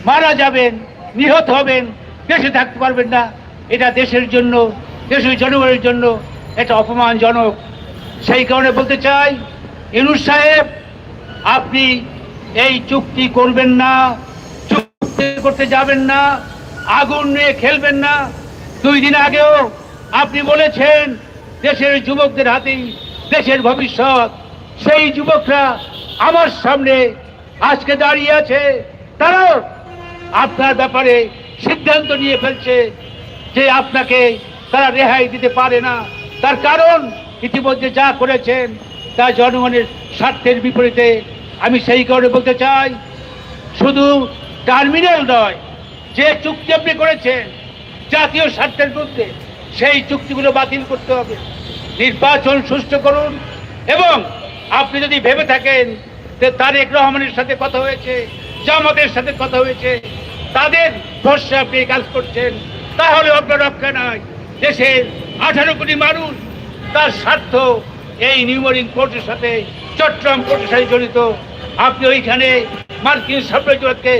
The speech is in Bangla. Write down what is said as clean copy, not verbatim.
মারা যাবেন, নিহত হবেন, দেশে থাকতে পারবেন না। এটা দেশের জন্য, দেশের জনগণের জন্য এটা অপমানজনক। সেই কারণে বলতে চাই, ইউনূস সাহেব, আপনি এই চুক্তি করবেন না, চুক্তি করতে যাবেন না, আগুন নিয়ে খেলবেন না। 2 দিন আগেও আপনি বলেছেন দেশের যুবকদের হাতেই দেশের ভবিষ্যৎ। সেই যুবকরা আমার সামনে আজকে দাঁড়িয়ে আছে, তারাও আপনার ব্যাপারে সিদ্ধান্ত নিয়ে ফেলছে যে আপনাকে তারা রেহাই দিতে পারে না। তার কারণ ইতিমধ্যে যা করেছেন তা জনগণের স্বার্থের বিপরীতে। আমি সেই কারণে বলতে চাই, শুধু টার্মিনাল নয়, যে চুক্তি আপনি করেছেন জাতীয় স্বার্থের বিরুদ্ধে, সেই চুক্তিগুলো বাতিল করতে হবে। নির্বাচন সুষ্ঠু করুন। এবং আপনি যদি ভেবে থাকেন যে তারেক রহমানের সাথে কথা হয়েছে, জামাতের সাথে কথা হয়েছে, তাদের ভরসা আপনি কাজ করছেন, তাহলে আপনার রক্ষা নাই। দেশের 18 কোটি মানুষ, তার স্বার্থ এই নিউমরিং পোর্টের সাথে, চট্টগ্রাম পোর্টের সাথে জড়িত। আপনি ওইখানে মার্কিন সাম্রাজ্যবাদকে